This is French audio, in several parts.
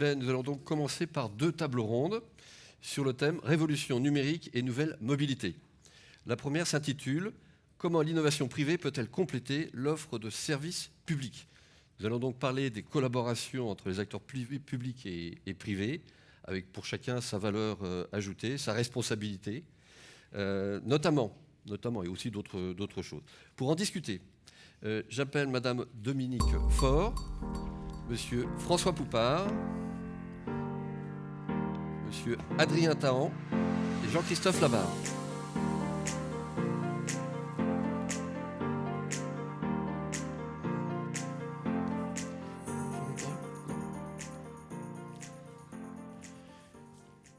Ben, nous allons donc commencer par 2 tables rondes sur le thème Révolution numérique et nouvelles mobilités. La première s'intitule « Comment l'innovation privée peut-elle compléter l'offre de services publics ?» Nous allons donc parler des collaborations entre les acteurs publics et privés, avec pour chacun sa valeur ajoutée, sa responsabilité, notamment et aussi d'autres choses. Pour en discuter, j'appelle Madame Dominique Faure, Monsieur François Poupard, Monsieur Adrien Tahan et Jean-Christophe Labarre.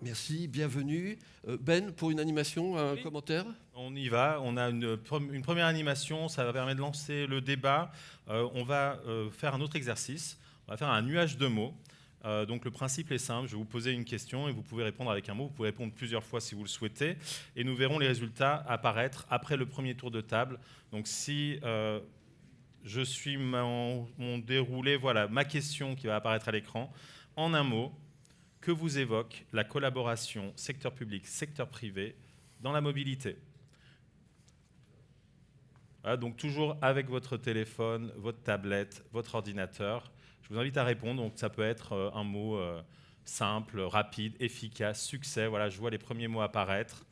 Merci, bienvenue. Ben, pour une animation, un commentaire ? On y va, on a une première animation, ça va permettre de lancer le débat. On va faire un autre exercice, on va faire un nuage de mots. Donc le principe est simple, je vais vous poser une question et vous pouvez répondre avec un mot, vous pouvez répondre plusieurs fois si vous le souhaitez, et nous verrons les résultats apparaître après le premier tour de table. Donc si je suis mon déroulé, voilà ma question qui va apparaître à l'écran, en un mot. Que vous évoque la collaboration secteur public, secteur privé dans la mobilité. Voilà, donc toujours avec votre téléphone, votre tablette, votre ordinateur. Je vous invite à répondre, donc ça peut être un mot simple, rapide, efficace, succès. Voilà, je vois les premiers mots apparaître.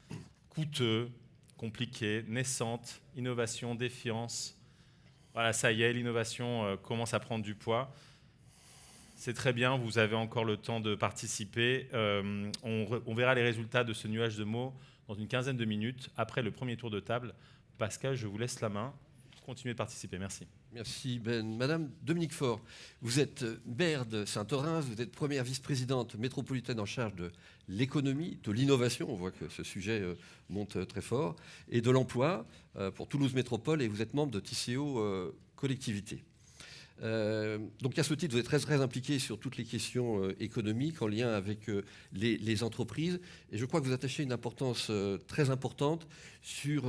Coûteux, compliqué, naissante, innovation, défiance. Voilà, ça y est, l'innovation commence à prendre du poids. C'est très bien, vous avez encore le temps de participer. On verra les résultats de ce nuage de mots dans une quinzaine de minutes, après le premier tour de table. Pascal, je vous laisse la main. Continuez de participer, merci. Merci Ben. Madame Dominique Faure, vous êtes maire de Saint-Orens, vous êtes première vice-présidente métropolitaine en charge de l'économie, de l'innovation, on voit que ce sujet monte très fort, et de l'emploi pour Toulouse Métropole, et vous êtes membre de TCO Collectivité. Donc à ce titre, vous êtes très impliqué sur toutes les questions économiques en lien avec les entreprises. Et je crois que vous attachez une importance très importante sur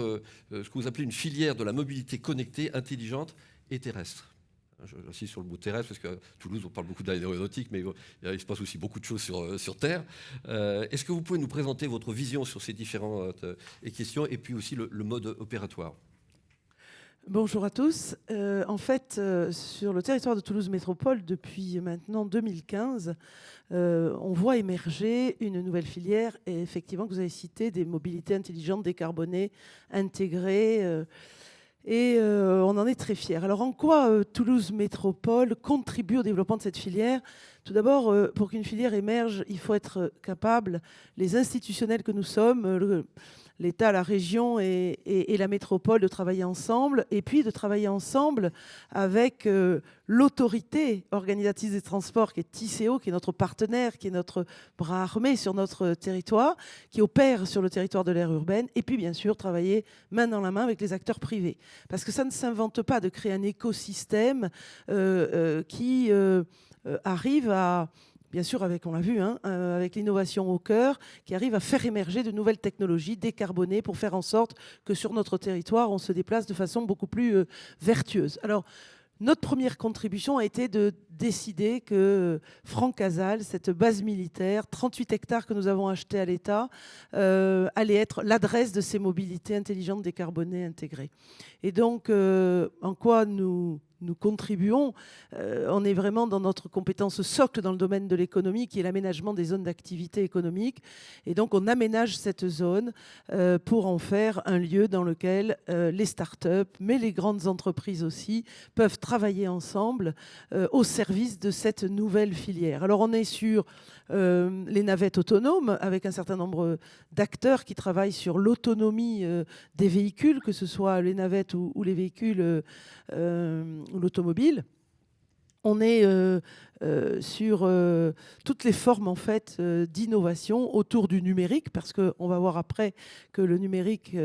ce que vous appelez une filière de la mobilité connectée, intelligente et terrestre. J'insiste sur le mot terrestre parce qu'à Toulouse, on parle beaucoup d'aéronautique, mais il se passe aussi beaucoup de choses sur Terre. Est-ce que vous pouvez nous présenter votre vision sur ces différentes questions et puis aussi le mode opératoire ? Bonjour à tous. En fait, sur le territoire de Toulouse Métropole, depuis maintenant 2015, on voit émerger une nouvelle filière, et effectivement, que vous avez cité, des mobilités intelligentes, décarbonées, intégrées, et on en est très fiers. Alors, en quoi Toulouse Métropole contribue au développement de cette filière ? Tout d'abord, pour qu'une filière émerge, il faut être capable, les institutionnels que nous sommes, l'État, la région et la métropole, de travailler ensemble, et puis de travailler ensemble avec l'autorité organisatrice des transports, qui est TCO, qui est notre partenaire, qui est notre bras armé sur notre territoire, qui opère sur le territoire de l'aire urbaine, et puis bien sûr travailler main dans la main avec les acteurs privés. Parce que ça ne s'invente pas de créer un écosystème qui arrive à... Bien sûr, on l'a vu, avec l'innovation au cœur, qui arrive à faire émerger de nouvelles technologies décarbonées pour faire en sorte que sur notre territoire, on se déplace de façon beaucoup plus vertueuse. Alors, notre première contribution a été de décider que Franck-Casal, cette base militaire, 38 hectares que nous avons achetés à l'État, allait être l'adresse de ces mobilités intelligentes, décarbonées, intégrées. Et donc, en quoi nous contribuons, on est vraiment dans notre compétence socle dans le domaine de l'économie, qui est l'aménagement des zones d'activité économique. Et donc, on aménage cette zone pour en faire un lieu dans lequel les start-up, mais les grandes entreprises aussi, peuvent travailler ensemble au service de cette nouvelle filière. Alors, on est sur les navettes autonomes, avec un certain nombre d'acteurs qui travaillent sur l'autonomie des véhicules, que ce soit les navettes ou les véhicules ou l'automobile. On est sur toutes les formes en fait d'innovation autour du numérique, parce qu'on va voir après que le numérique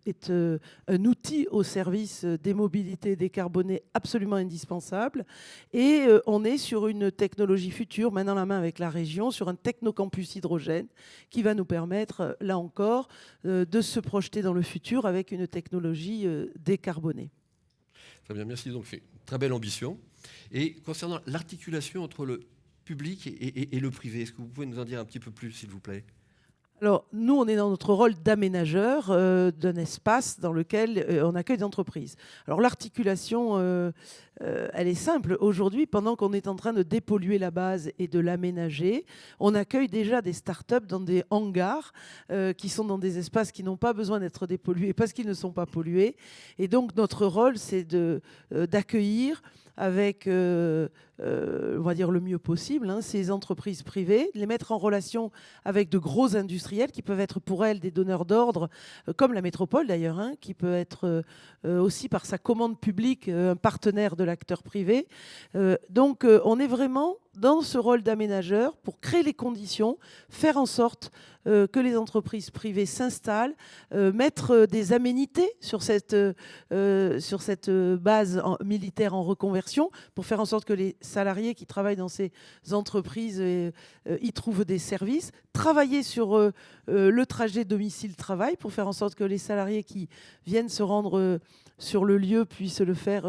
est un outil au service des mobilités décarbonées absolument indispensable. Et on est sur une technologie future, main dans la main avec la région, sur un technocampus hydrogène qui va nous permettre, là encore, de se projeter dans le futur avec une technologie décarbonée. Très bien, merci. Donc, c'est une très belle ambition. Et concernant l'articulation entre le public et le privé. Est-ce que vous pouvez nous en dire un petit peu plus, s'il vous plaît ? Alors, nous, on est dans notre rôle d'aménageur d'un espace dans lequel on accueille des entreprises. Alors, l'articulation, elle est simple. Aujourd'hui, pendant qu'on est en train de dépolluer la base et de l'aménager, on accueille déjà des startups dans des hangars qui sont dans des espaces qui n'ont pas besoin d'être dépollués parce qu'ils ne sont pas pollués. Et donc, notre rôle, c'est d'accueillir avec, on va dire, le mieux possible, ces entreprises privées, les mettre en relation avec de gros industriels qui peuvent être pour elles des donneurs d'ordre, comme la métropole d'ailleurs, qui peut être aussi par sa commande publique un partenaire de l'acteur privé. Donc on est vraiment dans ce rôle d'aménageur pour créer les conditions, faire en sorte que les entreprises privées s'installent, mettre des aménités sur cette base militaire en reconversion pour faire en sorte que les salariés qui travaillent dans ces entreprises y trouvent des services, travailler sur le trajet domicile-travail pour faire en sorte que les salariés qui viennent se rendre sur le lieu puissent le faire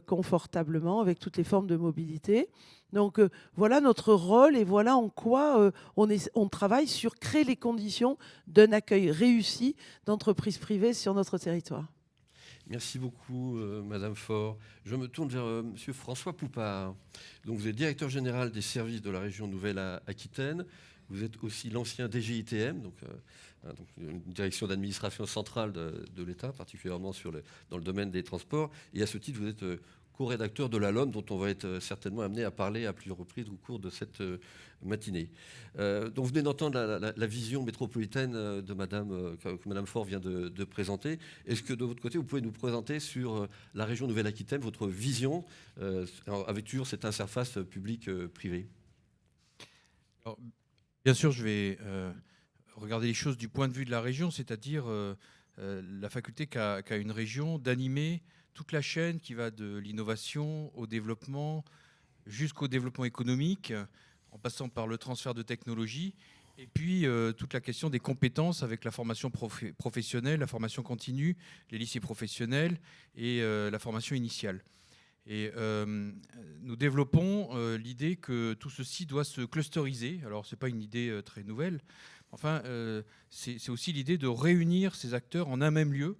confortablement avec toutes les formes de mobilité. Donc voilà notre rôle et voilà en quoi on travaille sur créer les conditions d'un accueil réussi d'entreprises privées sur notre territoire. Merci beaucoup, Madame Faure. Je me tourne vers Monsieur François Poupard. Donc, vous êtes directeur général des services de la région Nouvelle-Aquitaine. Vous êtes aussi l'ancien DGITM, donc une direction d'administration centrale de l'État, particulièrement dans le domaine des transports. Et à ce titre, vous êtes co-rédacteur de la LOM, dont on va être certainement amené à parler à plusieurs reprises au cours de cette matinée. Donc vous venez d'entendre la vision métropolitaine de que Madame Faure vient de présenter. Est-ce que de votre côté, vous pouvez nous présenter sur la région Nouvelle-Aquitaine votre vision avec toujours cette interface publique-privée ? Bien sûr, je vais regarder les choses du point de vue de la région, c'est-à-dire la faculté qu'a une région d'animer toute la chaîne qui va de l'innovation au développement jusqu'au développement économique, en passant par le transfert de technologies, et puis toute la question des compétences avec la formation professionnelle, la formation continue, les lycées professionnels et la formation initiale. Et nous développons l'idée que tout ceci doit se clusteriser. Alors, ce n'est pas une idée très nouvelle. Enfin, c'est aussi l'idée de réunir ces acteurs en un même lieu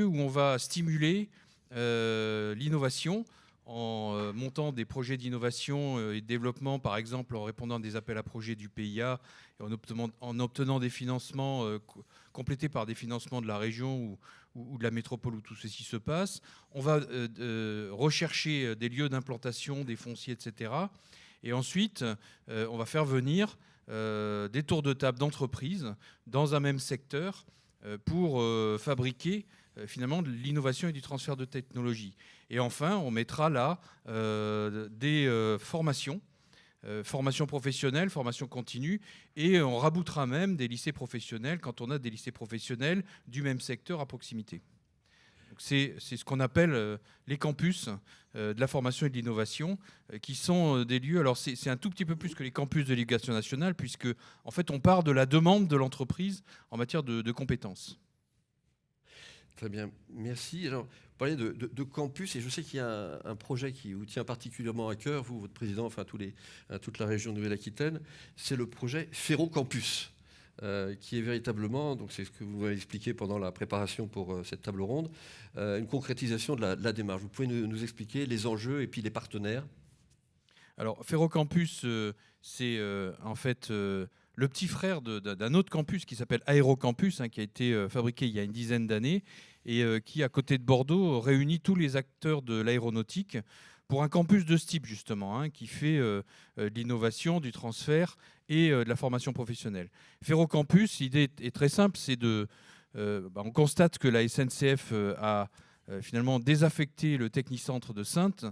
où on va stimuler l'innovation en montant des projets d'innovation et de développement, par exemple en répondant à des appels à projets du PIA et en obtenant des financements complétés par des financements de la région ou de la métropole où tout ceci se passe. On va rechercher des lieux d'implantation, des fonciers, etc. Et ensuite, on va faire venir des tours de table d'entreprises dans un même secteur pour fabriquer finalement de l'innovation et du transfert de technologie. Et enfin, on mettra là des formations professionnelles, formation continue, et on raboutera même des lycées professionnels quand on a des lycées professionnels du même secteur à proximité. C'est ce qu'on appelle les campus de la formation et de l'innovation, qui sont des lieux. Alors c'est un tout petit peu plus que les campus de l'éducation nationale, puisque en fait on part de la demande de l'entreprise en matière de compétences. Très bien, merci. Alors, vous parlez de campus, et je sais qu'il y a un projet qui vous tient particulièrement à cœur, vous, votre président, enfin toute la région Nouvelle-Aquitaine, c'est le projet Ferrocampus, qui est véritablement, donc c'est ce que vous m'avez expliqué pendant la préparation pour cette table ronde, une concrétisation de la démarche. Vous pouvez nous expliquer les enjeux et puis les partenaires ? Alors, Ferrocampus, c'est en fait le petit frère d'un autre campus qui s'appelle Aérocampus, qui a été fabriqué il y a une dizaine d'années et qui, à côté de Bordeaux, réunit tous les acteurs de l'aéronautique pour un campus de ce type, justement, qui fait de l'innovation, du transfert et de la formation professionnelle. Ferrocampus, l'idée est très simple, c'est on constate que la SNCF a finalement désaffecté le technicentre de Saintes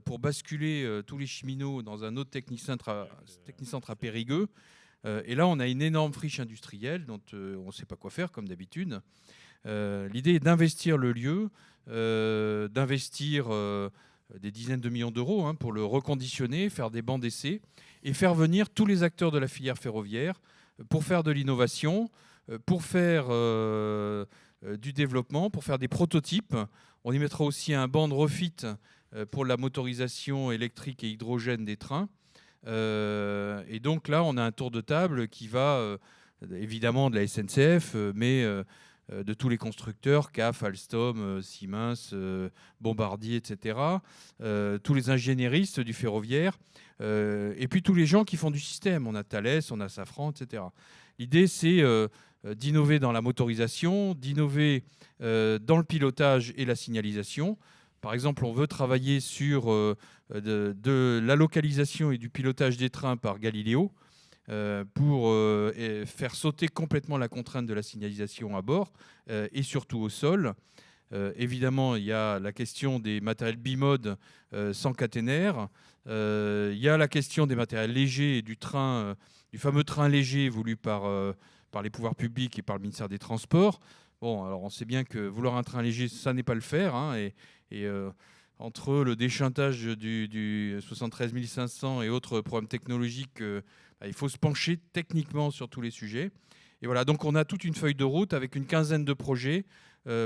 pour basculer tous les cheminots dans un autre technicentre à Périgueux. Et là, on a une énorme friche industrielle dont on ne sait pas quoi faire, comme d'habitude. L'idée est d'investir le lieu, d'investir des dizaines de millions d'euros pour le reconditionner, faire des bancs d'essai et faire venir tous les acteurs de la filière ferroviaire pour faire de l'innovation, pour faire du développement, pour faire des prototypes. On y mettra aussi un banc de refit pour la motorisation électrique et hydrogène des trains. Et donc là, on a un tour de table qui va évidemment de la SNCF, mais de tous les constructeurs, CAF, Alstom, Siemens, Bombardier, etc. Tous les ingénieristes du ferroviaire, et puis tous les gens qui font du système. On a Thales, on a Safran, etc. L'idée, c'est d'innover dans la motorisation, d'innover dans le pilotage et la signalisation. Par exemple, on veut travailler sur de la localisation et du pilotage des trains par Galileo pour faire sauter complètement la contrainte de la signalisation à bord et surtout au sol. Évidemment, il y a la question des matériels bimodes sans caténaire. Il y a la question des matériels légers et du fameux train léger voulu par les pouvoirs publics et par le ministère des Transports. Bon, alors on sait bien que vouloir un train léger, ça n'est pas le faire. Hein, et entre le déchintage du 73 500 et autres problèmes technologiques, il faut se pencher techniquement sur tous les sujets. Et voilà, donc on a toute une feuille de route avec une quinzaine de projets,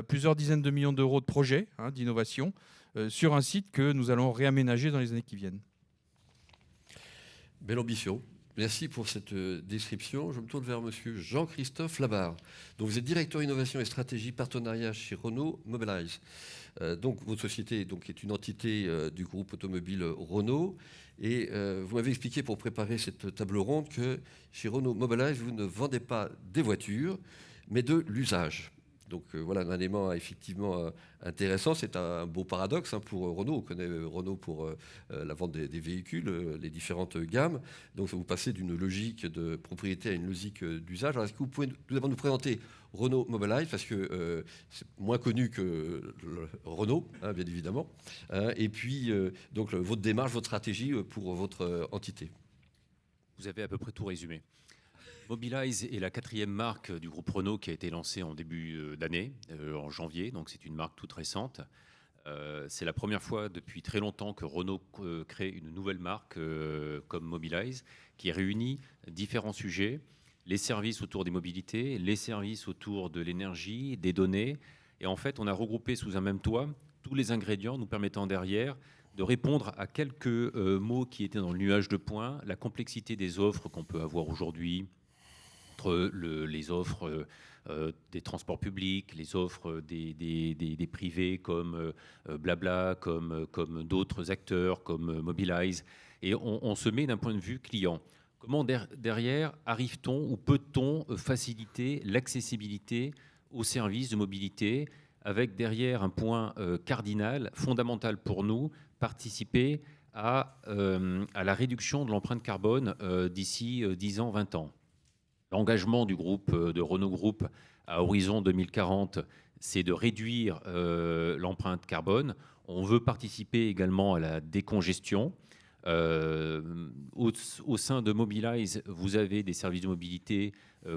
plusieurs dizaines de millions d'euros de projets d'innovation sur un site que nous allons réaménager dans les années qui viennent. Belle ambition. Merci pour cette description. Je me tourne vers monsieur Jean-Christophe Labarre. Donc vous êtes directeur innovation et stratégie partenariat chez Renault Mobilize. Donc votre société est une entité du groupe automobile Renault. Et vous m'avez expliqué pour préparer cette table ronde que chez Renault Mobilize, vous ne vendez pas des voitures, mais de l'usage. Donc voilà un élément effectivement intéressant. C'est un beau paradoxe pour Renault. On connaît Renault pour la vente des véhicules, les différentes gammes. Donc vous passez d'une logique de propriété à une logique d'usage. Alors est-ce que vous pouvez tout d'abord nous présenter Renault Mobilize, parce que c'est moins connu que Renault, bien évidemment. Et puis donc votre démarche, votre stratégie pour votre entité. Vous avez à peu près tout résumé. Mobilize est la 4e marque du groupe Renault qui a été lancée en début d'année, en janvier, donc c'est une marque toute récente. C'est la première fois depuis très longtemps que Renault crée une nouvelle marque comme Mobilize, qui réunit différents sujets, les services autour des mobilités, les services autour de l'énergie, des données. Et en fait, on a regroupé sous un même toit tous les ingrédients nous permettant derrière de répondre à quelques mots qui étaient dans le nuage de points, la complexité des offres qu'on peut avoir aujourd'hui, entre les offres des transports publics, les offres des privés comme Blabla, comme d'autres acteurs, comme Mobilize. Et on se met d'un point de vue client. Comment derrière arrive-t-on ou peut-on faciliter l'accessibilité aux services de mobilité avec derrière un point cardinal, fondamental pour nous, participer à la réduction de l'empreinte carbone d'ici 10 ans, 20 ans. L'engagement du groupe, de Renault Group à horizon 2040, c'est de réduire l'empreinte carbone. On veut participer également à la décongestion. Au sein de Mobilize, vous avez des services de mobilité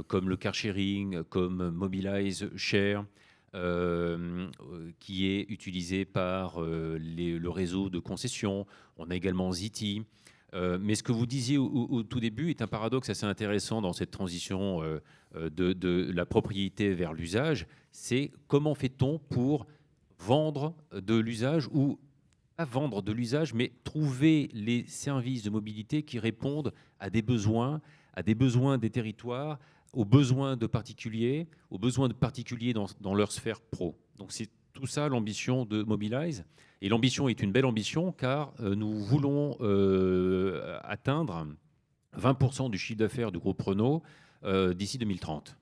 comme le car sharing, comme Mobilize Share, qui est utilisé par le réseau de concessions. On a également Zity. Mais ce que vous disiez au tout début est un paradoxe assez intéressant dans cette transition de la propriété vers l'usage. C'est comment fait-on pour vendre de l'usage ou pas vendre de l'usage, mais trouver les services de mobilité qui répondent à des besoins des territoires, aux besoins de particuliers dans leur sphère pro. Donc c'est tout ça l'ambition de Mobilize. Et l'ambition est une belle ambition car nous voulons atteindre 20% du chiffre d'affaires du groupe Renault d'ici 2030.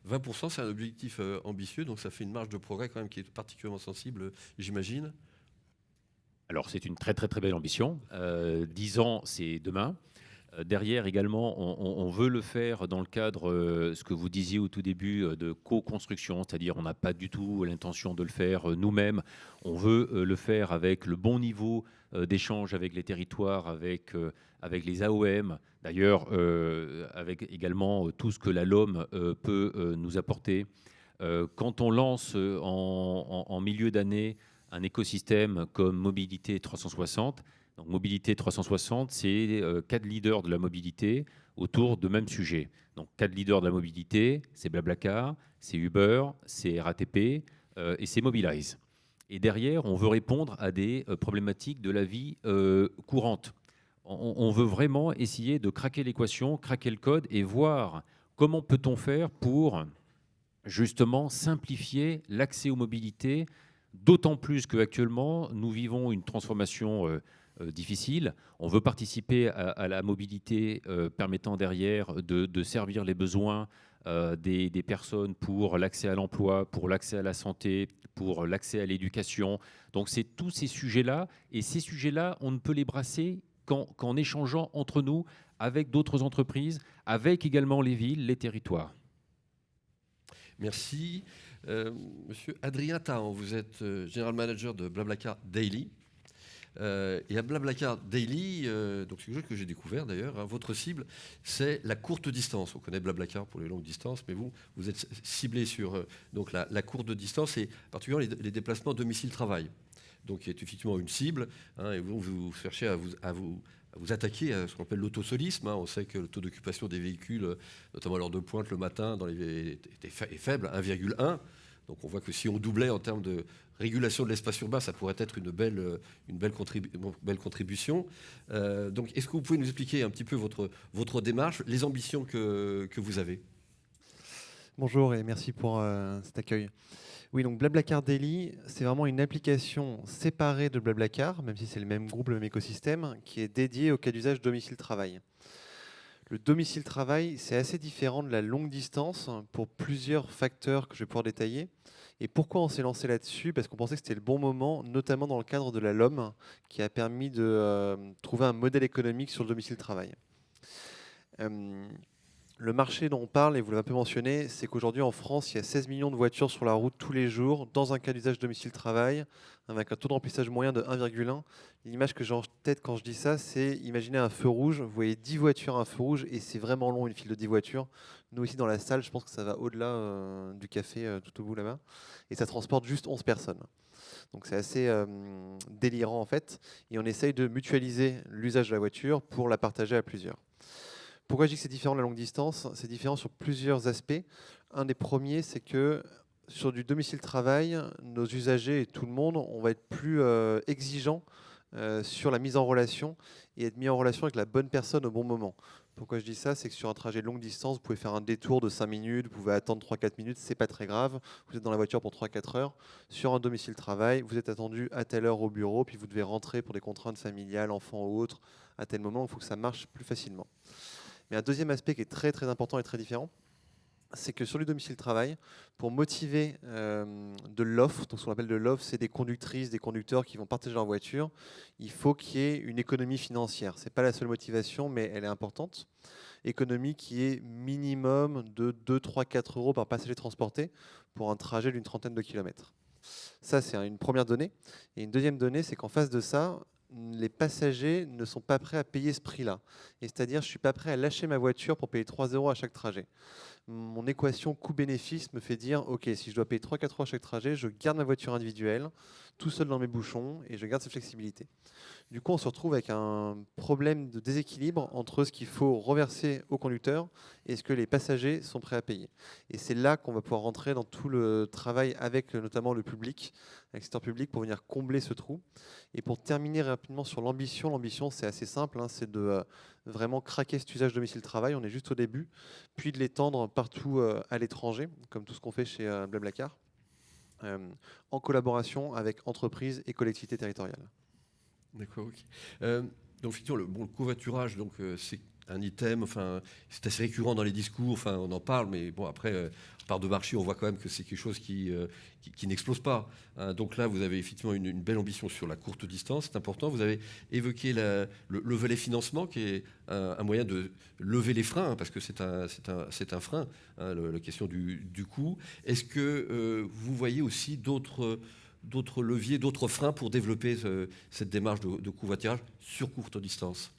20%, c'est un objectif ambitieux, donc ça fait une marge de progrès quand même qui est particulièrement sensible, j'imagine. Alors c'est une très très très belle ambition. 10 ans, c'est demain. Derrière également, on veut le faire dans le cadre, ce que vous disiez au tout début, de co-construction, c'est-à-dire on n'a pas du tout l'intention de le faire nous-mêmes. On veut le faire avec le bon niveau d'échange avec les territoires, avec les AOM, d'ailleurs avec également tout ce que la LOM peut nous apporter. Quand on lance en milieu d'année un écosystème comme Mobilité 360, donc, Mobilité 360, c'est 4 leaders de la mobilité autour de mêmes sujets. Donc 4 leaders de la mobilité, c'est Blablacar, c'est Uber, c'est RATP et c'est Mobilize. Et derrière, on veut répondre à des problématiques de la vie courante. on veut vraiment essayer de craquer l'équation, craquer le code et voir comment peut-on faire pour justement simplifier l'accès aux mobilités, d'autant plus qu'actuellement, nous vivons une transformation difficile. On veut participer à la mobilité permettant derrière de servir les besoins des personnes pour l'accès à l'emploi, pour l'accès à la santé, pour l'accès à l'éducation. Donc c'est tous ces sujets-là, et ces sujets-là, on ne peut les brasser qu'en échangeant entre nous avec d'autres entreprises, avec également les villes, les territoires. Merci. Monsieur Adrien Tahan, vous êtes General Manager de BlaBlaCar Daily. Et à BlaBlaCar Daily, donc c'est quelque chose que j'ai découvert d'ailleurs, hein, votre cible, c'est la courte distance. On connaît BlaBlaCar pour les longues distances, mais vous êtes ciblé sur donc la courte distance et particulièrement les déplacements domicile-travail. Donc il y a effectivement une cible, hein, et vous cherchez à vous attaquer à ce qu'on appelle l'autosolisme. Hein. On sait que le taux d'occupation des véhicules, notamment à l'heure de pointe le matin, est faible, 1,1. Donc on voit que si on doublait en termes de régulation de l'espace urbain, ça pourrait être une belle contribution. Donc est-ce que vous pouvez nous expliquer un petit peu votre démarche, les ambitions que vous avez ? Bonjour et merci pour cet accueil. Oui, donc BlaBlaCar Daily, c'est vraiment une application séparée de BlaBlaCar, même si c'est le même groupe, le même écosystème, qui est dédié au cas d'usage domicile-travail. Le domicile-travail, c'est assez différent de la longue distance pour plusieurs facteurs que je vais pouvoir détailler. Et pourquoi on s'est lancé là-dessus ? Parce qu'on pensait que c'était le bon moment, notamment dans le cadre de la LOM, qui a permis de trouver un modèle économique sur le domicile-travail. Le marché dont on parle, et vous l'avez un peu mentionné, c'est qu'aujourd'hui en France, il y a 16 millions de voitures sur la route tous les jours, dans un cas d'usage domicile-travail, avec un taux de remplissage moyen de 1,1. L'image que j'ai en tête quand je dis ça, c'est imaginez un feu rouge, vous voyez 10 voitures à un feu rouge, et c'est vraiment long, une file de 10 voitures. Nous ici dans la salle, je pense que ça va au-delà du café tout au bout là-bas, et ça transporte juste 11 personnes. Donc c'est assez délirant en fait, et on essaye de mutualiser l'usage de la voiture pour la partager à plusieurs. Pourquoi je dis que c'est différent de la longue distance ? C'est différent sur plusieurs aspects. Un des premiers, c'est que sur du domicile-travail, nos usagers et tout le monde, on va être plus exigeant sur la mise en relation et être mis en relation avec la bonne personne au bon moment. Pourquoi je dis ça ? C'est que sur un trajet de longue distance, vous pouvez faire un détour de 5 minutes, vous pouvez attendre 3-4 minutes, c'est pas très grave. Vous êtes dans la voiture pour 3-4 heures. Sur un domicile-travail, vous êtes attendu à telle heure au bureau, puis vous devez rentrer pour des contraintes familiales, enfants ou autres, à tel moment. Il faut que ça marche plus facilement. Mais un deuxième aspect qui est très très important et très différent, c'est que sur le domicile-travail, pour motiver de l'offre, donc ce qu'on appelle de l'offre, c'est des conductrices, des conducteurs qui vont partager leur voiture, il faut qu'il y ait une économie financière. Ce n'est pas la seule motivation, mais elle est importante. Économie qui est minimum de 2, 3, 4 euros par passager transporté pour un trajet d'une trentaine de kilomètres. Ça, c'est une première donnée. Et une deuxième donnée, c'est qu'en face de ça, les passagers ne sont pas prêts à payer ce prix-là. Et c'est-à-dire, je ne suis pas prêt à lâcher ma voiture pour payer 3 euros à chaque trajet. Mon équation coût-bénéfice me fait dire, OK, si je dois payer 3-4 euros à chaque trajet, je garde ma voiture individuelle, tout seul dans mes bouchons, et je garde cette flexibilité. Du coup, on se retrouve avec un problème de déséquilibre entre ce qu'il faut reverser au conducteur et ce que les passagers sont prêts à payer. Et c'est là qu'on va pouvoir rentrer dans tout le travail avec notamment le public, avec le secteur public, pour venir combler ce trou. Et pour terminer rapidement sur l'ambition, c'est assez simple, hein, c'est de vraiment craquer cet usage domicile-travail, on est juste au début, puis de l'étendre partout à l'étranger, comme tout ce qu'on fait chez BlaBlaCar, en collaboration avec entreprises et collectivités territoriales. D'accord, ok. Donc effectivement, le covoiturage, donc c'est un item, enfin, c'est assez récurrent dans les discours, enfin, on en parle, mais bon, après, part de marché, on voit quand même que c'est quelque chose qui n'explose pas. Hein. Donc là, vous avez effectivement une belle ambition sur la courte distance, c'est important. Vous avez évoqué le volet financement, qui est un moyen de lever les freins, hein, parce que c'est un frein, hein, la question du coût. Est-ce que vous voyez aussi d'autres leviers, d'autres freins pour développer cette démarche de covoiturage sur courte distance ?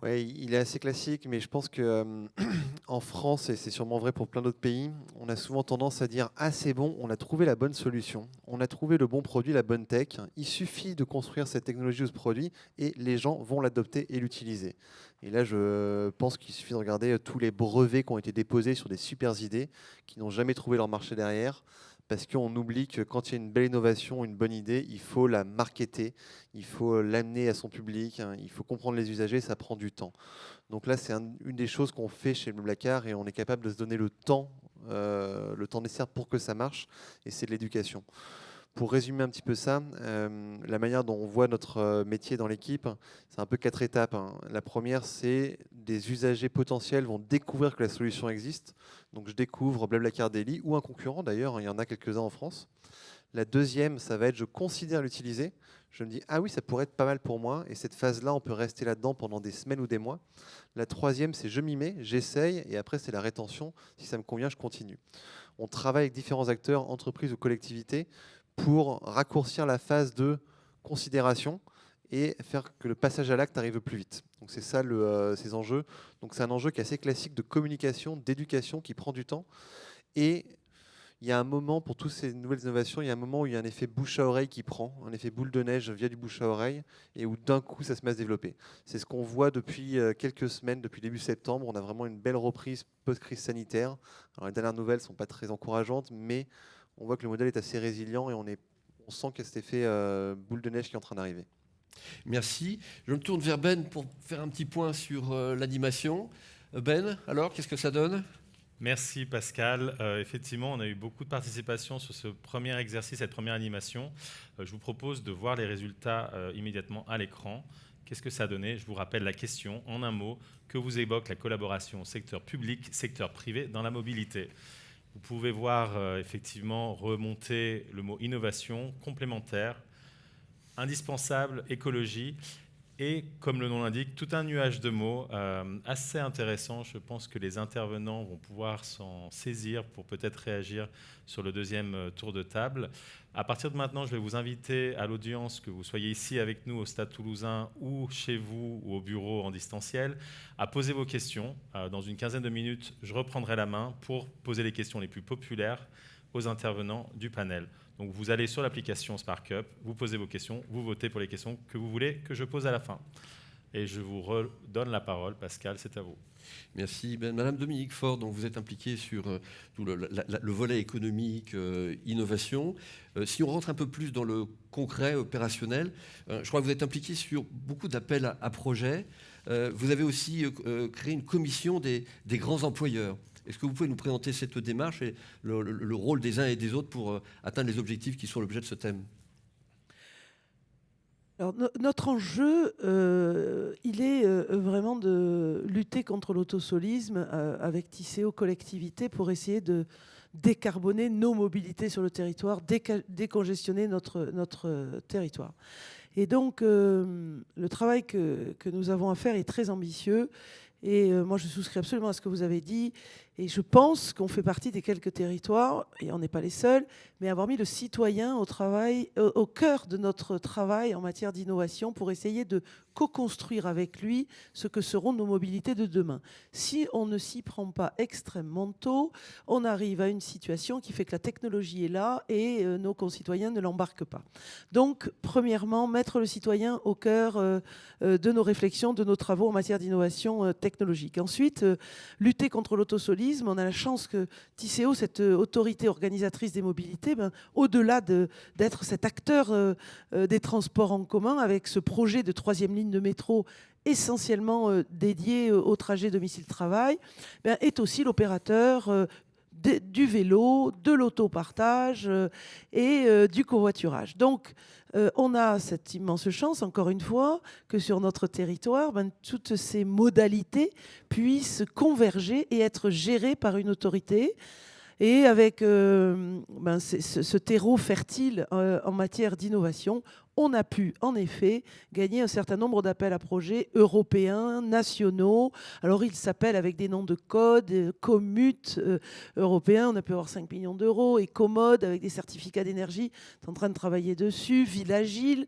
Oui, il est assez classique, mais je pense qu'en France, et c'est sûrement vrai pour plein d'autres pays, on a souvent tendance à dire « Ah, c'est bon, on a trouvé la bonne solution, on a trouvé le bon produit, la bonne tech, il suffit de construire cette technologie ou ce produit et les gens vont l'adopter et l'utiliser. » Et là, je pense qu'il suffit de regarder tous les brevets qui ont été déposés sur des super idées qui n'ont jamais trouvé leur marché derrière, parce qu'on oublie que quand il y a une belle innovation, une bonne idée, il faut la marketer, il faut l'amener à son public, hein, il faut comprendre les usagers, ça prend du temps. Donc là, c'est une des choses qu'on fait chez Blablacar et on est capable de se donner le temps nécessaire pour que ça marche, et c'est de l'éducation. Pour résumer un petit peu ça, la manière dont on voit notre métier dans l'équipe, c'est un peu 4 étapes, hein. La première, c'est des usagers potentiels vont découvrir que la solution existe. Donc je découvre Blablacar Daily ou un concurrent d'ailleurs, hein, il y en a quelques-uns en France. La deuxième, ça va être je considère l'utiliser. Je me dis, ah oui, ça pourrait être pas mal pour moi. Et cette phase-là, on peut rester là-dedans pendant des semaines ou des mois. La troisième, c'est je m'y mets, j'essaye. Et après, c'est la rétention. Si ça me convient, je continue. On travaille avec différents acteurs, entreprises ou collectivités, pour raccourcir la phase de considération et faire que le passage à l'acte arrive plus vite. Donc c'est ça ces enjeux. Donc c'est un enjeu qui est assez classique de communication, d'éducation, qui prend du temps. Et il y a un moment, pour toutes ces nouvelles innovations, il y a un moment où il y a un effet bouche à oreille qui prend, un effet boule de neige via du bouche à oreille, et où d'un coup ça se met à se développer. C'est ce qu'on voit depuis quelques semaines, depuis début septembre. On a vraiment une belle reprise post-crise sanitaire. Alors les dernières nouvelles ne sont pas très encourageantes, mais on voit que le modèle est assez résilient et on sent qu'il y a cet effet boule de neige qui est en train d'arriver. Merci. Je me tourne vers Ben pour faire un petit point sur l'animation. Ben, alors, qu'est-ce que ça donne ? Merci Pascal. Effectivement, on a eu beaucoup de participation sur ce premier exercice, cette première animation. Je vous propose de voir les résultats immédiatement à l'écran. Qu'est-ce que ça a donné ? Je vous rappelle la question, en un mot, que vous évoque la collaboration secteur public, secteur privé dans la mobilité. Vous pouvez voir effectivement remonter le mot innovation, complémentaire, indispensable, écologie. Et comme le nom l'indique, tout un nuage de mots assez intéressant. Je pense que les intervenants vont pouvoir s'en saisir pour peut-être réagir sur le deuxième tour de table. À partir de maintenant, je vais vous inviter à l'audience, que vous soyez ici avec nous au Stade Toulousain ou chez vous ou au bureau en distanciel, à poser vos questions. Dans une quinzaine de minutes, je reprendrai la main pour poser les questions les plus populaires aux intervenants du panel. Donc vous allez sur l'application SparkUp, vous posez vos questions, vous votez pour les questions que vous voulez que je pose à la fin. Et je vous redonne la parole. Pascal, c'est à vous. Merci. Ben, Madame Dominique Faure, donc vous êtes impliquée sur tout le volet économique, innovation. Si on rentre un peu plus dans le concret, opérationnel, je crois que vous êtes impliquée sur beaucoup d'appels à projets. Vous avez aussi créé une commission des grands employeurs. Est-ce que vous pouvez nous présenter cette démarche et le rôle des uns et des autres pour atteindre les objectifs qui sont l'objet de ce thème ? Alors, notre enjeu, il est vraiment de lutter contre l'autosolisme avec Tisséo Collectivité pour essayer de décarboner nos mobilités sur le territoire, décongestionner notre territoire. Et donc, le travail que nous avons à faire est très ambitieux. Et moi, je souscris absolument à ce que vous avez dit. Et je pense qu'on fait partie des quelques territoires, et on n'est pas les seuls, mais avoir mis le citoyen au cœur de notre travail en matière d'innovation pour essayer de co-construire avec lui ce que seront nos mobilités de demain. Si on ne s'y prend pas extrêmement tôt, on arrive à une situation qui fait que la technologie est là et nos concitoyens ne l'embarquent pas. Donc, premièrement, mettre le citoyen au cœur de nos réflexions, de nos travaux en matière d'innovation technologique. Ensuite, lutter contre l'autosolisme. On a la chance que Tisséo, cette autorité organisatrice des mobilités, au-delà d'être cet acteur des transports en commun avec ce projet de 3e ligne de métro essentiellement dédié au trajet domicile-travail, est aussi l'opérateur du vélo, de l'autopartage et du covoiturage. Donc, on a cette immense chance, encore une fois, que sur notre territoire, toutes ces modalités puissent converger et être gérées par une autorité. Et avec ce terreau fertile en matière d'innovation, on a pu en effet gagner un certain nombre d'appels à projets européens, nationaux. Alors ils s'appellent avec des noms de code, Commute européen, on a pu avoir 5 millions d'euros, Ecomode avec des certificats d'énergie, on est en train de travailler dessus, Ville Agile,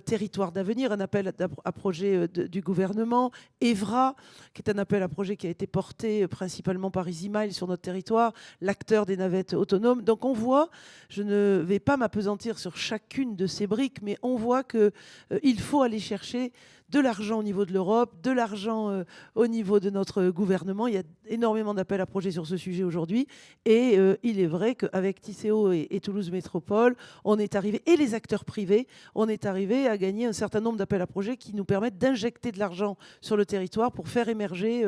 Territoire d'avenir, un appel à projet du gouvernement, Evra, qui est un appel à projet qui a été porté principalement par EasyMile sur notre territoire, l'acteur des navettes autonomes. Donc on voit, je ne vais pas m'appesantir sur chacune de ces briques, mais on voit qu'il faut aller chercher de l'argent au niveau de l'Europe, de l'argent au niveau de notre gouvernement. Il y a énormément d'appels à projets sur ce sujet aujourd'hui. Et il est vrai qu'avec Tisséo et Toulouse Métropole, on est arrivé, et les acteurs privés, on est arrivé à gagner un certain nombre d'appels à projets qui nous permettent d'injecter de l'argent sur le territoire pour faire émerger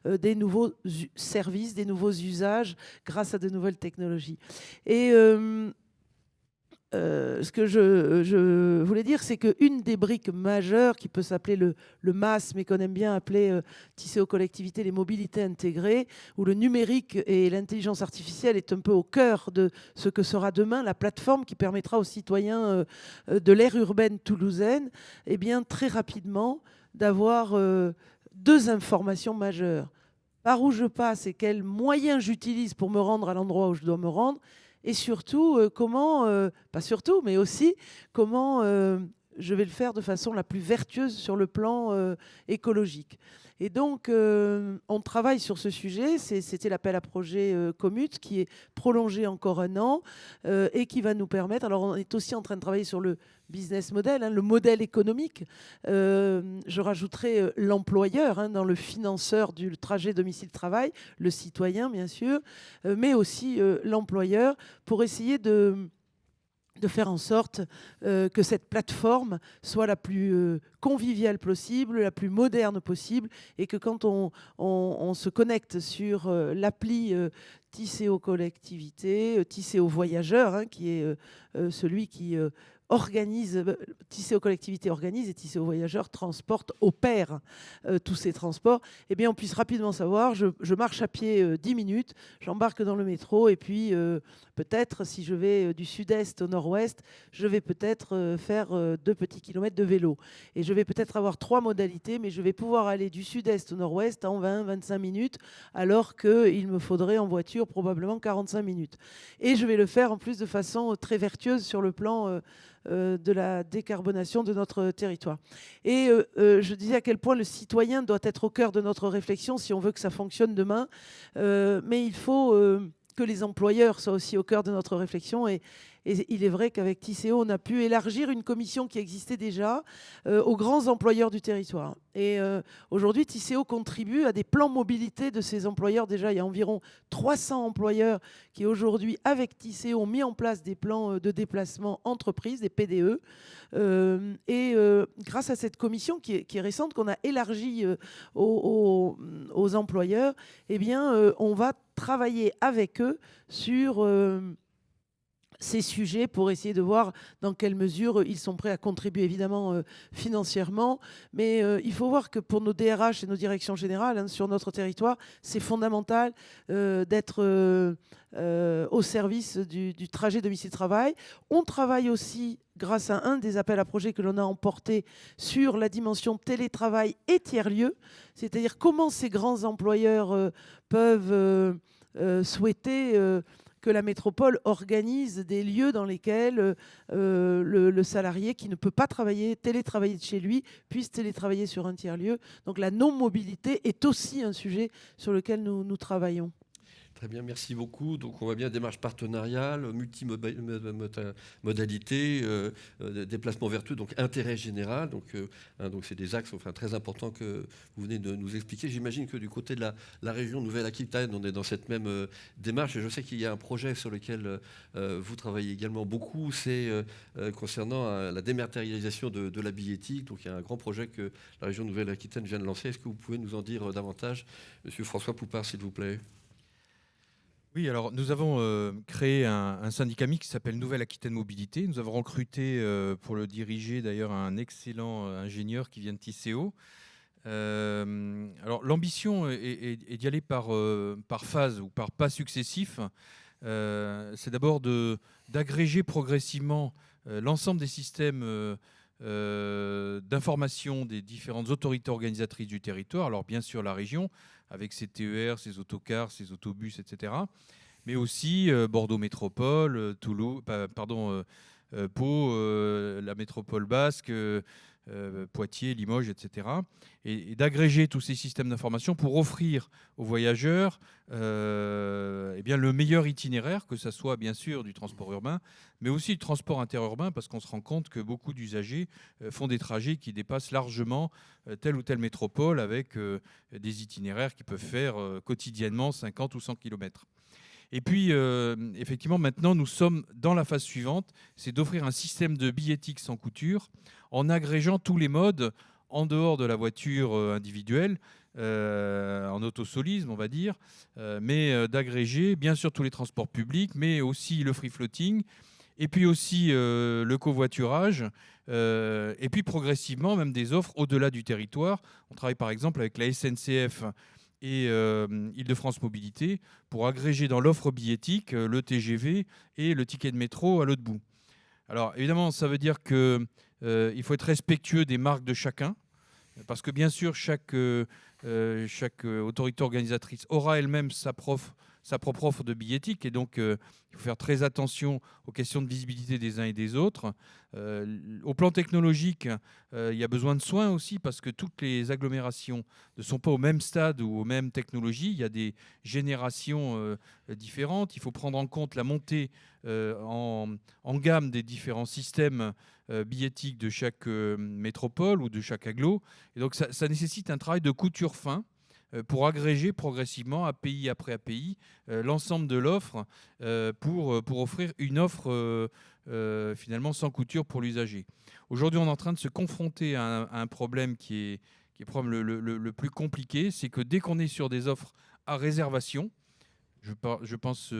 des nouveaux services, des nouveaux usages grâce à de nouvelles technologies. Et ce que je voulais dire, c'est qu'une des briques majeures qui peut s'appeler le MAS, mais qu'on aime bien appeler Tisséo Collectivité, les mobilités intégrées, où le numérique et l'intelligence artificielle est un peu au cœur de ce que sera demain la plateforme qui permettra aux citoyens de l'aire urbaine toulousaine, eh bien, très rapidement, d'avoir deux informations majeures. Par où je passe et quels moyens j'utilise pour me rendre à l'endroit où je dois me rendre, et surtout, pas surtout, mais aussi comment je vais le faire de façon la plus vertueuse sur le plan écologique. Et donc, on travaille sur ce sujet. C'était l'appel à projet Commute qui est prolongé encore 1 an et qui va nous permettre. Alors, on est aussi en train de travailler sur le business model, le modèle économique. Je rajouterai l'employeur dans le financeur du trajet domicile-travail, le citoyen bien sûr, mais aussi l'employeur pour essayer de faire en sorte que cette plateforme soit la plus conviviale possible, la plus moderne possible, et que quand on se connecte sur l'appli Tisséo Collectivité, Tisséo Voyageur, qui est celui qui organise, Tisséo Collectivité organise et Tisséo Voyageurs transporte, opère tous ces transports, eh bien on puisse rapidement savoir, je marche à pied 10 minutes, j'embarque dans le métro et puis peut-être si je vais du sud-est au nord-ouest, je vais peut-être faire 2 petits kilomètres de vélo. Et je vais peut-être avoir 3 modalités, mais je vais pouvoir aller du sud-est au nord-ouest en 20-25 minutes, alors qu'il me faudrait en voiture probablement 45 minutes. Et je vais le faire en plus de façon très vertueuse sur le plan de la décarbonation de notre territoire. Et je disais à quel point le citoyen doit être au cœur de notre réflexion si on veut que ça fonctionne demain. Mais il faut que les employeurs soient aussi au cœur de notre réflexion. Et il est vrai qu'avec Tisséo, on a pu élargir une commission qui existait déjà aux grands employeurs du territoire. Et aujourd'hui, Tisséo contribue à des plans mobilité de ces employeurs. Déjà, il y a environ 300 employeurs qui aujourd'hui, avec Tisséo, ont mis en place des plans de déplacement entreprise, des PDE. Grâce à cette commission qui est récente, qu'on a élargie aux employeurs, eh bien, on va travailler avec eux sur ces sujets pour essayer de voir dans quelle mesure ils sont prêts à contribuer, évidemment financièrement. Mais il faut voir que pour nos DRH et nos directions générales sur notre territoire, c'est fondamental d'être au service du trajet domicile-travail. On travaille aussi grâce à un des appels à projets que l'on a emporté sur la dimension télétravail et tiers-lieux, c'est-à-dire comment ces grands employeurs peuvent souhaiter que la métropole organise des lieux dans lesquels le salarié qui ne peut pas télétravailler de chez lui, puisse télétravailler sur un tiers-lieu. Donc la non-mobilité est aussi un sujet sur lequel nous travaillons. Très bien, merci beaucoup. Donc on voit bien démarche partenariale, multimodalité, déplacement vertueux, donc intérêt général. Donc c'est des axes très importants que vous venez de nous expliquer. J'imagine que du côté de la région Nouvelle-Aquitaine, on est dans cette même démarche. Et je sais qu'il y a un projet sur lequel vous travaillez également beaucoup, c'est concernant la dématérialisation de la billettique. Donc il y a un grand projet que la région Nouvelle-Aquitaine vient de lancer. Est-ce que vous pouvez nous en dire davantage, Monsieur François Poupart, s'il vous plaît ? Oui, alors nous avons créé un syndicat mixte qui s'appelle Nouvelle-Aquitaine Mobilité. Nous avons recruté pour le diriger d'ailleurs un excellent ingénieur qui vient de Tisséo. Alors l'ambition est d'y aller par phase ou par pas successifs. C'est d'abord d'agréger progressivement l'ensemble des systèmes d'information des différentes autorités organisatrices du territoire. Alors bien sûr la région, avec ses TER, ses autocars, ses autobus, etc. Mais aussi Bordeaux Métropole, Pau, la métropole basque, Poitiers, Limoges, etc. Et d'agréger tous ces systèmes d'information pour offrir aux voyageurs eh bien, le meilleur itinéraire, que ce soit bien sûr du transport urbain, mais aussi du transport interurbain, parce qu'on se rend compte que beaucoup d'usagers font des trajets qui dépassent largement telle ou telle métropole, avec des itinéraires qui peuvent faire quotidiennement 50 ou 100 km. Et puis, effectivement, maintenant, nous sommes dans la phase suivante, c'est d'offrir un système de billettique sans couture en agrégeant tous les modes en dehors de la voiture individuelle, en autosolisme, on va dire, mais d'agréger, bien sûr, tous les transports publics, mais aussi le free floating, et puis aussi le covoiturage, et puis progressivement, même des offres au-delà du territoire. On travaille par exemple avec la SNCF et Île-de-France Mobilité pour agréger dans l'offre billettique le TGV et le ticket de métro à l'autre bout. Alors évidemment, ça veut dire qu'il faut être respectueux des marques de chacun, parce que bien sûr, chaque autorité organisatrice aura elle-même sa propre offre de billettique, et donc il faut faire très attention aux questions de visibilité des uns et des autres. Au plan technologique, il y a besoin de soins aussi, parce que toutes les agglomérations ne sont pas au même stade ou aux mêmes technologies. Il y a des générations différentes. Il faut prendre en compte la montée en gamme des différents systèmes billettiques de chaque métropole ou de chaque agglo. Et donc ça nécessite un travail de couture fin pour agréger progressivement, API après API, l'ensemble de l'offre pour offrir une offre finalement sans couture pour l'usager. Aujourd'hui, on est en train de se confronter à un problème qui est le problème le plus compliqué, c'est que dès qu'on est sur des offres à réservation, je pense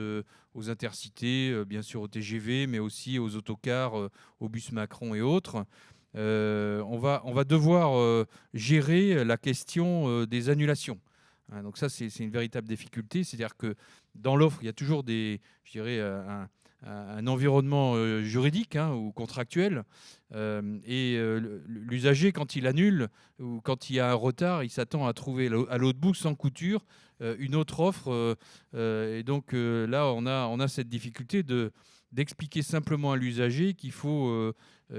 aux intercités, bien sûr au TGV, mais aussi aux autocars, aux bus Macron et autres. On va devoir gérer la question des annulations. Donc ça, c'est une véritable difficulté. C'est-à-dire que dans l'offre, il y a toujours un environnement juridique ou contractuel. Et l'usager, quand il annule ou quand il y a un retard, il s'attend à trouver à l'autre bout, sans couture, une autre offre. Et donc là, on a cette difficulté d'expliquer simplement à l'usager qu'il faut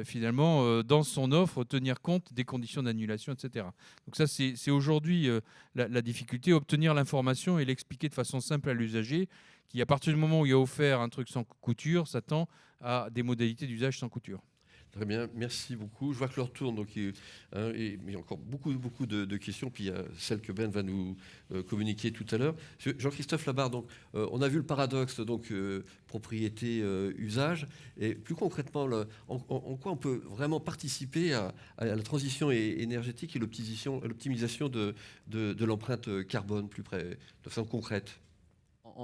finalement, dans son offre, tenir compte des conditions d'annulation, etc. Donc ça, c'est aujourd'hui la difficulté, obtenir l'information et l'expliquer de façon simple à l'usager, qui, à partir du moment où il a offert un truc sans couture, s'attend à des modalités d'usage sans couture. Très bien, merci beaucoup. Je vois que l'heure tourne, donc mais il y a encore beaucoup de questions. Puis il y a celle que Ben va nous communiquer tout à l'heure. Jean-Christophe Labarre, donc on a vu le paradoxe, donc propriété, usage, et plus concrètement, en quoi on peut vraiment participer à la transition énergétique et l'optimisation de l'empreinte carbone plus près, de façon concrète.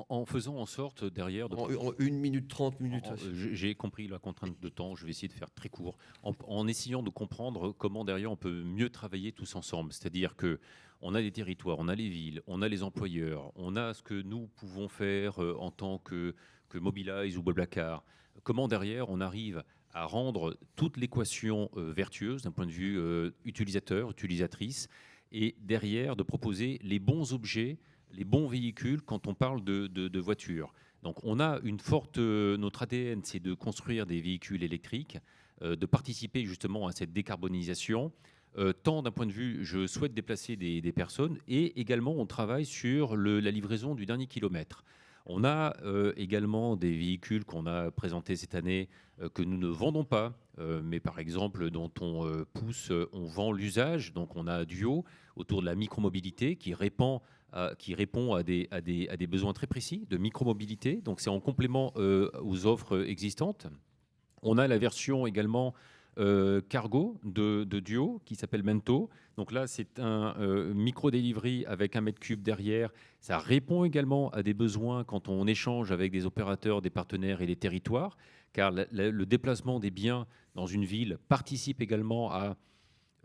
En faisant en sorte derrière... En 1 minute 30 minutes. J'ai compris la contrainte de temps, je vais essayer de faire très court. En essayant de comprendre comment derrière on peut mieux travailler tous ensemble. C'est-à-dire qu'on a des territoires, on a les villes, on a les employeurs, on a ce que nous pouvons faire en tant que Mobilize ou Blablacar. Comment derrière on arrive à rendre toute l'équation vertueuse d'un point de vue utilisateur, utilisatrice, et derrière de proposer les bons objets, les bons véhicules quand on parle de voitures. Donc on a notre ADN, c'est de construire des véhicules électriques, de participer justement à cette décarbonisation, tant d'un point de vue, je souhaite déplacer des personnes, et également on travaille sur la livraison du dernier kilomètre. On a également des véhicules qu'on a présentés cette année que nous ne vendons pas, mais par exemple dont on vend l'usage. Donc on a Duo autour de la micromobilité qui répond à des besoins très précis de micromobilité. Donc c'est en complément aux offres existantes. On a la version également cargo de Duo qui s'appelle Mento. Donc là, c'est un micro-delivery avec 1 mètre cube derrière. Ça répond également à des besoins quand on échange avec des opérateurs, des partenaires et des territoires, car le déplacement des biens dans une ville participe également à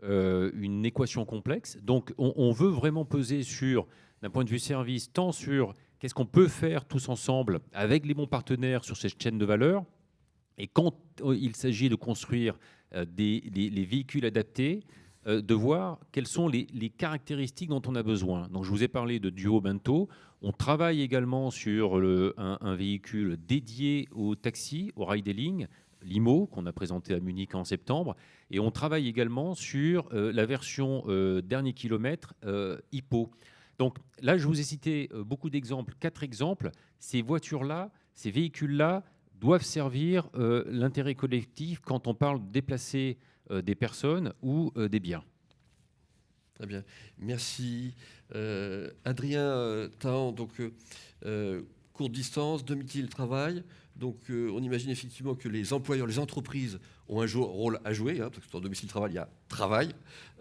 une équation complexe. Donc on veut vraiment peser sur, d'un point de vue service, tant sur qu'est-ce qu'on peut faire tous ensemble avec les bons partenaires sur cette chaîne de valeur, et quand il s'agit de construire les véhicules adaptés, de voir quelles sont les caractéristiques dont on a besoin. Donc je vous ai parlé de Duo Bento. On travaille également sur un véhicule dédié au taxi, au ride-hailing, Limo, qu'on a présenté à Munich en septembre. Et on travaille également sur la version dernier kilomètre Hippo. Donc là, je vous ai cité beaucoup d'exemples, 4 exemples. Ces voitures-là, ces véhicules-là doivent servir l'intérêt collectif quand on parle de déplacer des personnes ou des biens. Très bien. Merci. Adrien Tahan, donc courte distance, domicile-travail. Donc on imagine effectivement que les employeurs, les entreprises ont un rôle à jouer, parce que dans domicile-travail, il y a travail.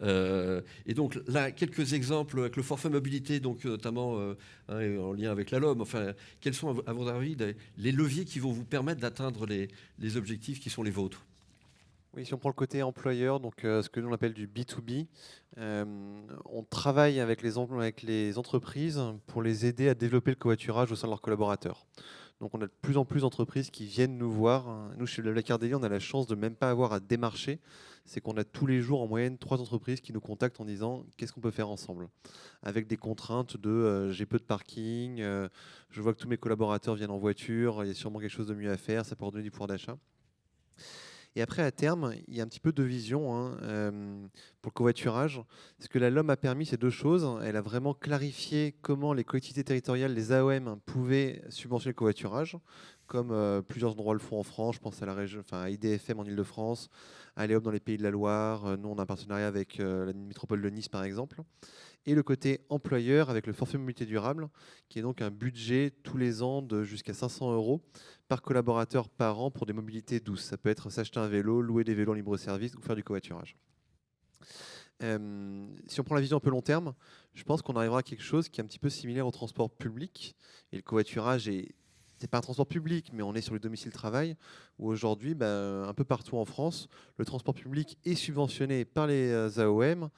Et donc là, quelques exemples avec le forfait mobilité, donc notamment en lien avec la LOM. Enfin, quels sont, à votre avis, les leviers qui vont vous permettre d'atteindre les objectifs qui sont les vôtres? Oui, si on prend le côté employeur, donc ce que nous on appelle du B2B, on travaille avec les entreprises pour les aider à développer le covoiturage au sein de leurs collaborateurs. Donc on a de plus en plus d'entreprises qui viennent nous voir. Nous, chez Blablacar Daily, on a la chance de même pas avoir à démarcher. C'est qu'on a tous les jours en moyenne 3 entreprises qui nous contactent en disant qu'est-ce qu'on peut faire ensemble. Avec des contraintes de j'ai peu de parking, je vois que tous mes collaborateurs viennent en voiture, il y a sûrement quelque chose de mieux à faire, ça peut redonner du pouvoir d'achat. Et après, à terme, il y a un petit peu de vision pour le covoiturage. Ce que la LOM a permis, c'est 2 choses. Elle a vraiment clarifié comment les collectivités territoriales, les AOM, pouvaient subventionner le covoiturage, comme plusieurs endroits le font en France. Je pense à la région, à IDFM en Ile-de-France, à Léop dans les Pays de la Loire. Nous, on a un partenariat avec la métropole de Nice, par exemple. Et le côté employeur avec le forfait mobilité durable, qui est donc un budget tous les ans de jusqu'à 500 € par collaborateur par an pour des mobilités douces. Ça peut être s'acheter un vélo, louer des vélos en libre-service ou faire du covoiturage. Si on prend la vision un peu long terme, je pense qu'on arrivera à quelque chose qui est un petit peu similaire au transport public. Et le covoiturage c'est pas un transport public, mais on est sur le domicile-travail, où aujourd'hui, un peu partout en France, le transport public est subventionné par les AOM,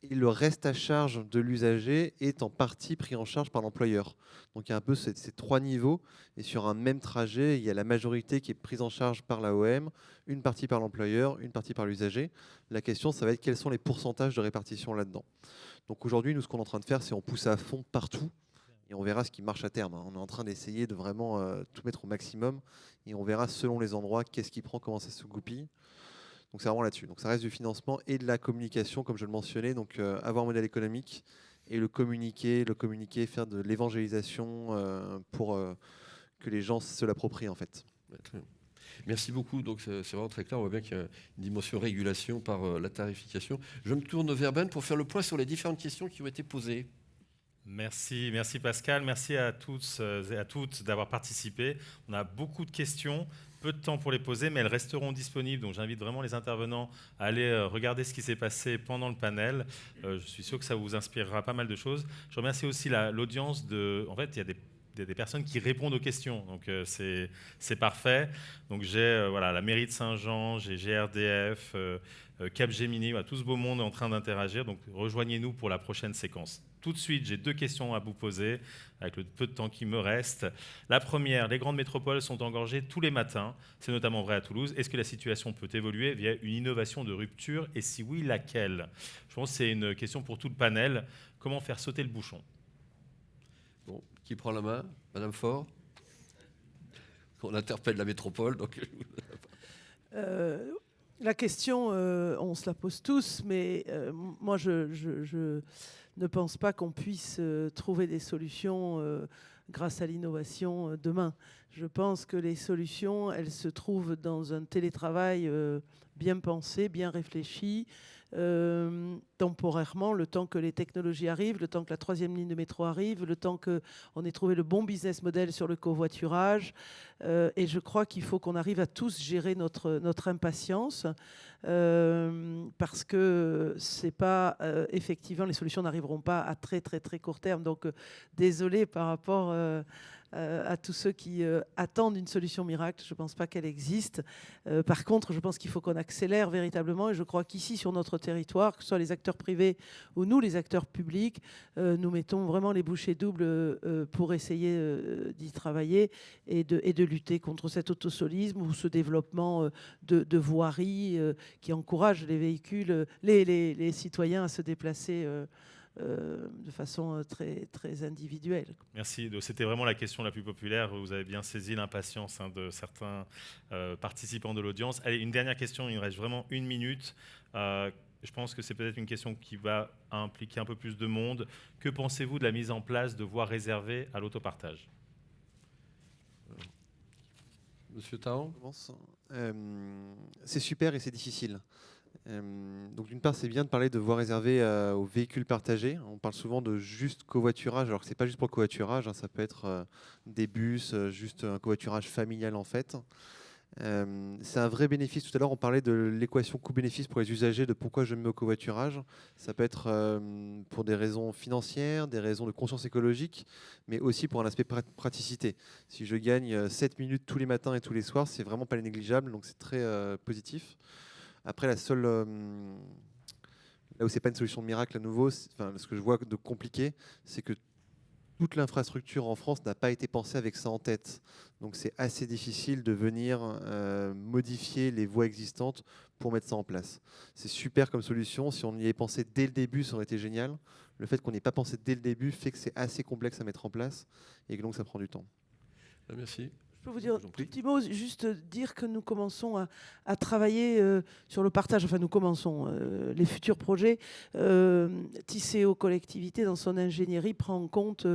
et le reste à charge de l'usager est en partie pris en charge par l'employeur. Donc il y a un peu ces 3 niveaux, et sur un même trajet, il y a la majorité qui est prise en charge par l'AOM, une partie par l'employeur, une partie par l'usager. La question, ça va être quels sont les pourcentages de répartition là-dedans. Donc aujourd'hui, nous, ce qu'on est en train de faire, c'est on pousse à fond partout, et on verra ce qui marche à terme. On est en train d'essayer de vraiment tout mettre au maximum, et on verra selon les endroits, qu'est-ce qui prend, comment ça se goupille. Donc c'est vraiment là-dessus. Donc ça reste du financement et de la communication, comme je le mentionnais. Donc avoir un modèle économique et le communiquer, faire de l'évangélisation pour que les gens se l'approprient en fait. Très bien. Merci beaucoup. Donc c'est vraiment très clair. On voit bien qu'il y a une dimension régulation par la tarification. Je me tourne vers Ben pour faire le point sur les différentes questions qui ont été posées. Merci Pascal, merci à tous et à toutes d'avoir participé. On a beaucoup de questions, peu de temps pour les poser, mais elles resteront disponibles. Donc j'invite vraiment les intervenants à aller regarder ce qui s'est passé pendant le panel. Je suis sûr que ça vous inspirera pas mal de choses. Je remercie aussi l'audience. En fait, il y a des personnes qui répondent aux questions, donc c'est parfait. Donc j'ai la mairie de Saint-Jean, j'ai GRDF, Capgemini, tout ce beau monde est en train d'interagir. Donc rejoignez-nous pour la prochaine séquence. Tout de suite, j'ai 2 questions à vous poser, avec le peu de temps qui me reste. La première, les grandes métropoles sont engorgées tous les matins. C'est notamment vrai à Toulouse. Est-ce que la situation peut évoluer via une innovation de rupture? Et si oui, laquelle? Je pense que c'est une question pour tout le panel. Comment faire sauter le bouchon? Bon, qui prend la main? Madame Faure? On interpelle la métropole. Donc... La question, on se la pose tous, mais moi, je ne pense pas qu'on puisse trouver des solutions grâce à l'innovation demain. Je pense que les solutions, elles se trouvent dans un télétravail bien pensé, bien réfléchi, temporairement, le temps que les technologies arrivent, le temps que la 3e ligne de métro arrive, le temps qu'on ait trouvé le bon business model sur le covoiturage. Et je crois qu'il faut qu'on arrive à tous gérer notre impatience parce que c'est pas effectivement, les solutions n'arriveront pas à très très très court terme. Donc désolé par rapport à tous ceux qui attendent une solution miracle. Je ne pense pas qu'elle existe. Par contre, je pense qu'il faut qu'on accélère véritablement. Et je crois qu'ici, sur notre territoire, que ce soit les acteurs privés ou nous, les acteurs publics, nous mettons vraiment les bouchées doubles pour essayer d'y travailler et de lutter contre cet autosolisme ou ce développement de voirie qui encourage les véhicules, les citoyens à se déplacer de façon très, très individuelle. Merci. Donc, c'était vraiment la question la plus populaire. Vous avez bien saisi l'impatience de certains participants de l'audience. Allez, une dernière question. Il nous reste vraiment 1 minute. Je pense que c'est peut-être une question qui va impliquer un peu plus de monde. Que pensez-vous de la mise en place de voies réservées à l'autopartage ? Monsieur Tahan ? C'est super et c'est difficile. Donc d'une part, c'est bien de parler de voies réservées aux véhicules partagés. On parle souvent de juste covoiturage, alors que c'est pas juste pour le covoiturage, hein, ça peut être des bus, juste un covoiturage familial en fait. C'est un vrai bénéfice. Tout à l'heure, on parlait de l'équation coût-bénéfice pour les usagers, de pourquoi je me mets au covoiturage. Ça peut être pour des raisons financières, des raisons de conscience écologique, mais aussi pour un aspect praticité. Si je gagne 7 minutes tous les matins et tous les soirs, c'est vraiment pas négligeable, donc c'est très positif. Après, la seule... là où c'est pas une solution miracle à nouveau, ce que je vois de compliqué, c'est que toute l'infrastructure en France n'a pas été pensée avec ça en tête. Donc c'est assez difficile de venir modifier les voies existantes pour mettre ça en place. C'est super comme solution. Si on y avait pensé dès le début, ça aurait été génial. Le fait qu'on n'ait pas pensé dès le début fait que c'est assez complexe à mettre en place et que donc ça prend du temps. Merci. Je peux vous dire Je vous en un prie. petit mot, juste dire que nous commençons à travailler sur le partage, enfin nous commençons, les futurs projets. Tisséo Collectivité, dans son ingénierie, prend en compte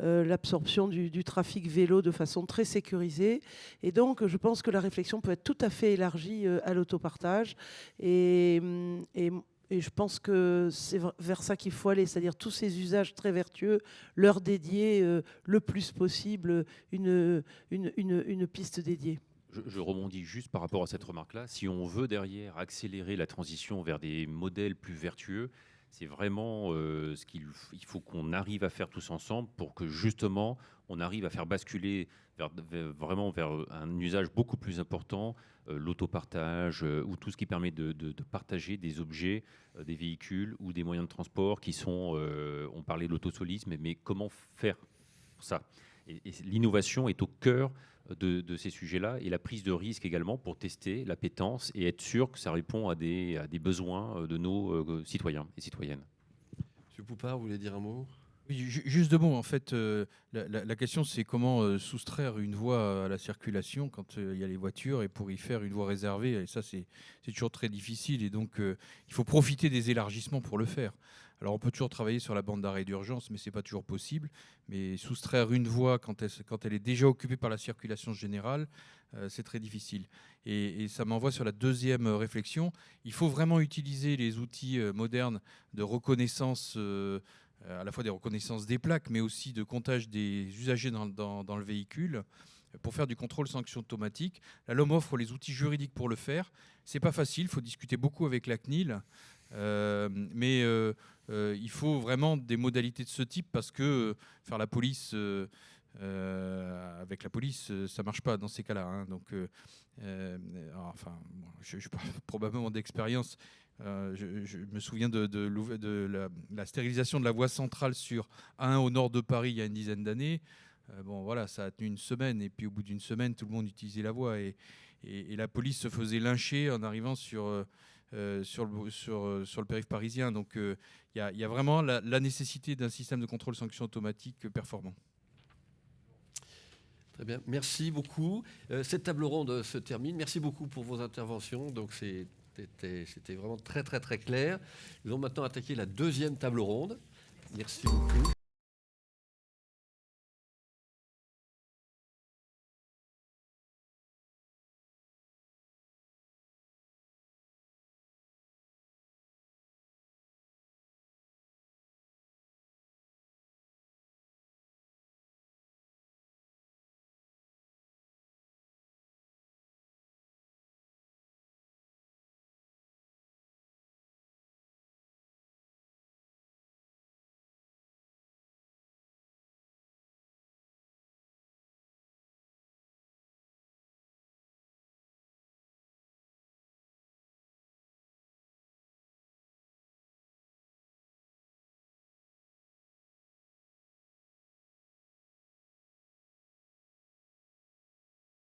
l'absorption du trafic vélo de façon très sécurisée. Et donc, je pense que la réflexion peut être tout à fait élargie à l'autopartage. Et je pense que c'est vers ça qu'il faut aller, c'est-à-dire tous ces usages très vertueux, leur dédier le plus possible une piste dédiée. Je rebondis juste par rapport à cette remarque-là. Si on veut derrière accélérer la transition vers des modèles plus vertueux, c'est vraiment ce qu'il faut qu'on arrive à faire tous ensemble pour que justement on arrive à faire basculer vraiment vers un usage beaucoup plus important, l'autopartage ou tout ce qui permet de partager des objets, des véhicules ou des moyens de transport qui sont, on parlait de l'autosolisme, mais comment faire pour ça ? Et l'innovation est au cœur de ces sujets-là et la prise de risque également pour tester l'appétence et être sûr que ça répond à des besoins de nos citoyens et citoyennes. Monsieur Poupard, vous voulez dire un mot ? Oui, juste 2 mots. En fait, la question, c'est comment soustraire une voie à la circulation quand il y a les voitures et pour y faire une voie réservée. Et ça, c'est toujours très difficile. Et donc, il faut profiter des élargissements pour le faire. Alors, on peut toujours travailler sur la bande d'arrêt d'urgence, mais ce n'est pas toujours possible. Mais soustraire une voie quand elle est déjà occupée par la circulation générale, c'est très difficile. Et ça m'envoie sur la deuxième réflexion. Il faut vraiment utiliser les outils modernes de reconnaissance à la fois des reconnaissances des plaques, mais aussi de comptage des usagers dans le véhicule, pour faire du contrôle sanction automatique. La LOM offre les outils juridiques pour le faire. C'est pas facile, il faut discuter beaucoup avec la CNIL, mais il faut vraiment des modalités de ce type parce que faire la police avec la police, ça marche pas dans ces cas-là. Hein. Donc, je parle probablement d'expérience. Je me souviens de la stérilisation de la voie centrale sur A1 au nord de Paris il y a une dizaine d'années. Bon, voilà, ça a tenu une semaine et puis au bout d'une semaine, tout le monde utilisait la voie et la police se faisait lyncher en arrivant sur le périph' parisien. Donc, il y a vraiment la nécessité d'un système de contrôle sanction automatique performant. Très bien, merci beaucoup. Cette table ronde se termine. Merci beaucoup pour vos interventions. Donc, c'était vraiment très, très, très clair. Nous allons maintenant attaquer la deuxième table ronde. Merci beaucoup.